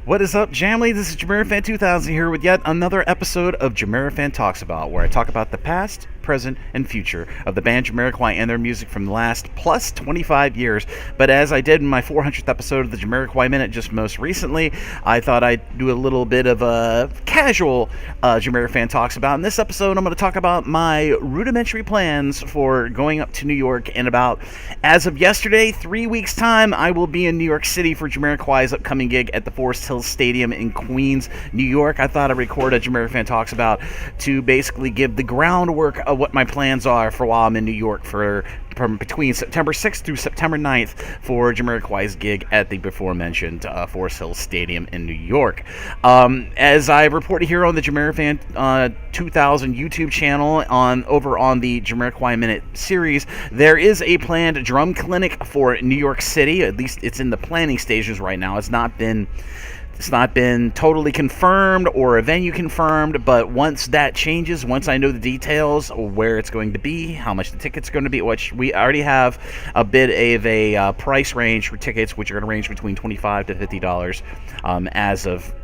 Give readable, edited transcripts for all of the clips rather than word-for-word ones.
What is up, Jamily? This is JamiroFan 2000 here with yet another episode of JamiroFan Talks About, where I talk about the past, present, and future of the band JamiroQuai and their music from the last plus 25 years. But as I did in my 400th episode of the JamiroQuai Minute just most recently, I thought I'd do a little bit of a casual JamiroFan Talks About. In this episode, I'm going to talk about my rudimentary plans for going up to New York in about, as of yesterday, 3 weeks' time. I will be in New York City for JamiroQuai's upcoming gig at the Forest Hills Stadium in Queens, New York. I thought I'd record a JamiroFan Talks About to basically give the groundwork of what my plans are for while I'm in New York from between September 6th through September 9th for JamiroQuai's gig at the before-mentioned Forest Hills Stadium in New York. As I reported here on the JamiroFan 2000 YouTube channel over on the JamiroQuai Minute series, there is a planned drum clinic for New York City. At least it's in the planning stages right now. It's not been totally confirmed or a venue confirmed, but once that changes, once I know the details, where it's going to be, how much the tickets are going to be, which we already have a bit of a price range for tickets, which are going to range between $25 to $50 as of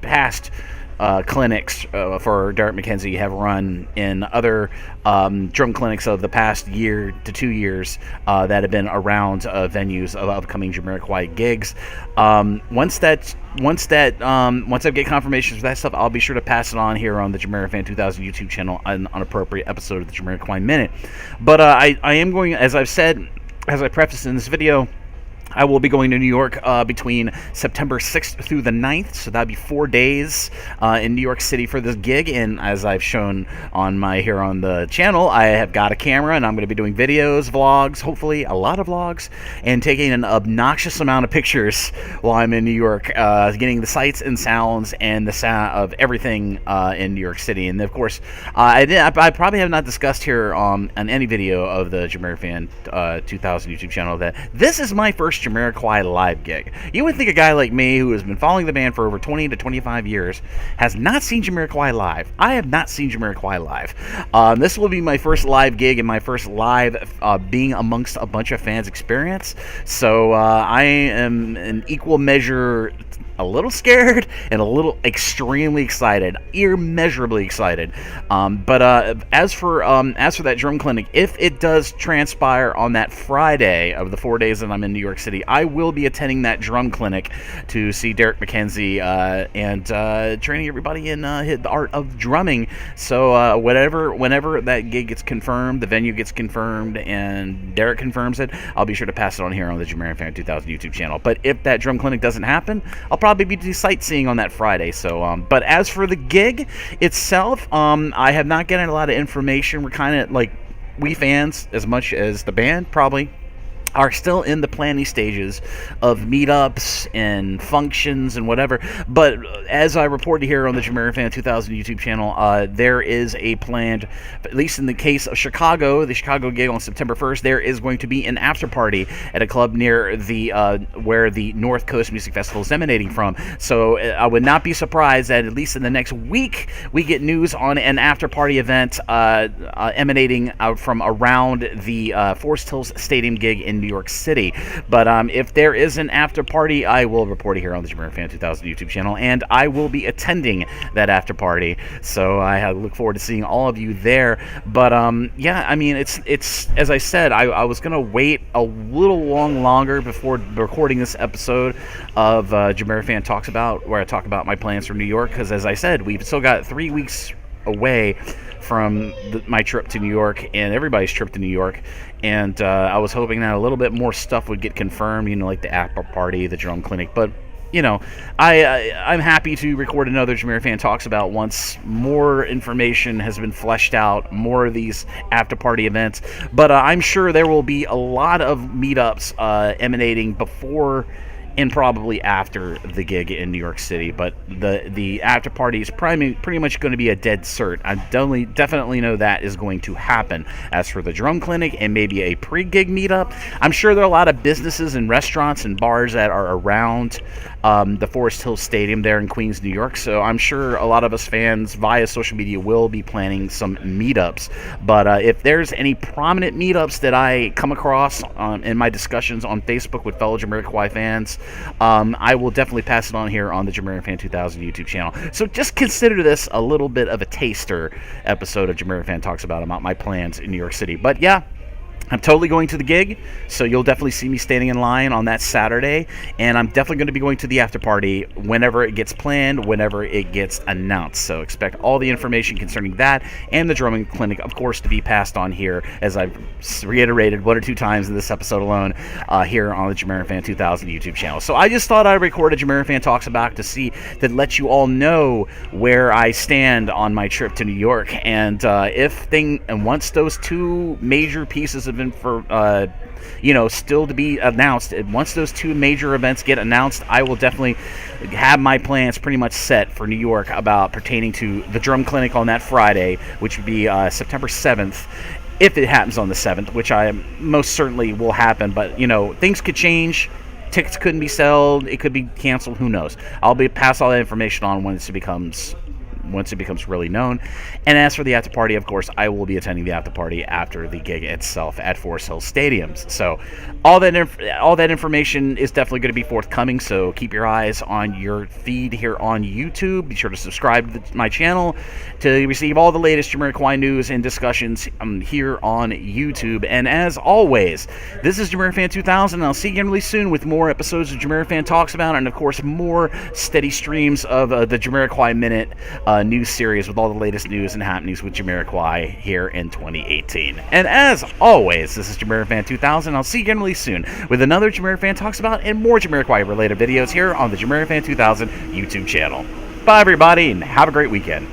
past clinics for Derek McKenzie have run in other drum clinics of the past year to 2 years that have been around venues of upcoming JamiroQuai gigs. Once I get confirmations for that stuff, I'll be sure to pass it on here on the JamiroFan 2000 YouTube channel on an appropriate episode of the JamiroQuai Minute. But I am going, as I've said, as I prefaced in this video, I will be going to New York between September 6th through the 9th, so that'll be 4 days in New York City for this gig. And as I've shown here on the channel, I have got a camera, and I'm going to be doing videos, vlogs, hopefully a lot of vlogs, and taking an obnoxious amount of pictures while I'm in New York, getting the sights and sounds and the sound of everything in New York City. And of course, I probably have not discussed here on any video of the JamiroFan 2000 YouTube channel that this is my first JamiroQuai live gig. You would think a guy like me, who has been following the band for over 20 to 25 years, has not seen JamiroQuai live. I have not seen JamiroQuai live. This will be my first live gig and my first live being amongst a bunch of fans experience. So I am in equal measure a little scared and a little extremely excited, immeasurably excited. But as for that drum clinic, if it does transpire on that Friday of the 4 days that I'm in New York City, I will be attending that drum clinic to see Derek McKenzie and training everybody in the art of drumming. So whenever that gig gets confirmed, the venue gets confirmed, and Derek confirms it, I'll be sure to pass it on here on the JamiroFan 2000 YouTube channel. But if that drum clinic doesn't happen, I'll probably be sightseeing on that Friday. So, but as for the gig itself, I have not gotten a lot of information. We're kind of like, we fans, as much as the band probably, are still in the planning stages of meetups and functions and whatever. But as I reported here on the JamiroFan 2000 YouTube channel, there is a planned, at least in the case of Chicago, the Chicago gig on September 1st, there is going to be an after party at a club near the where the North Coast Music Festival is emanating from. So I would not be surprised that at least in the next week we get news on an after party event emanating out from around the Forest Hills Stadium gig in New York City. But if there is an after party, I will report it here on the JamiroFan 2000 YouTube channel, and I will be attending that after party. So I look forward to seeing all of you there. But yeah, I mean, it's as I said, I was gonna wait a little longer before recording this episode of JamiroFan Talks About, where I talk about my plans for New York, because as I said, we've still got 3 weeks away from my trip to New York and everybody's trip to New York, and I was hoping that a little bit more stuff would get confirmed, like the after party, the drum clinic. But I'm happy to record another JamiroFan Talks About once more information has been fleshed out, more of these after party events. But I'm sure there will be a lot of meetups emanating before and probably after the gig in New York City. But the after party is pretty much going to be a dead cert. I definitely know that is going to happen. As for the drum clinic and maybe a pre-gig meetup, I'm sure there are a lot of businesses and restaurants and bars that are around the Forest Hills Stadium there in Queens, New York. So I'm sure a lot of us fans via social media will be planning some meetups. But if there's any prominent meetups that I come across in my discussions on Facebook with fellow JamiroQuai fans, I will definitely pass it on here on the JamiroFan 2000 YouTube channel. So just consider this a little bit of a taster episode of JamiroFan Talks About my plans in New York City. But yeah, I'm totally going to the gig, so you'll definitely see me standing in line on that Saturday, and I'm definitely going to be going to the after party whenever it gets planned, whenever it gets announced. So expect all the information concerning that and the drumming clinic, of course, to be passed on here, as I've reiterated 1 or 2 times in this episode alone, here on the JamiroFan 2000 YouTube channel. So I just thought I'd record a JamiroFan Talks About to let you all know where I stand on my trip to New York, and once those 2 major pieces of still to be announced. Once those 2 major events get announced, I will definitely have my plans pretty much set for New York about pertaining to the drum clinic on that Friday, which would be September 7th. If it happens on the 7th, which I most certainly will happen, but things could change. Tickets couldn't be sold. It could be canceled. Who knows? I'll pass all that information on once it becomes really known. And as for the after party, of course, I will be attending the after party after the gig itself at Forest Hills Stadiums. So all that information is definitely going to be forthcoming, so keep your eyes on your feed here on YouTube. Be sure to subscribe to my channel to receive all the latest JamiroQuai news and discussions here on YouTube. And as always, this is JamiroFan 2000, and I'll see you again really soon with more episodes of JamiroFan Talks About, and of course more steady streams of the JamiroQuai Minute news series with all the latest news and happenings with JamiroQuai here in 2018. And as always, this is JamiroFan 2000. I'll see you again really soon with another JamiroFan Talks About and more JamiroQuai related videos here on the JamiroFan 2000 YouTube channel. Bye everybody, and have a great weekend.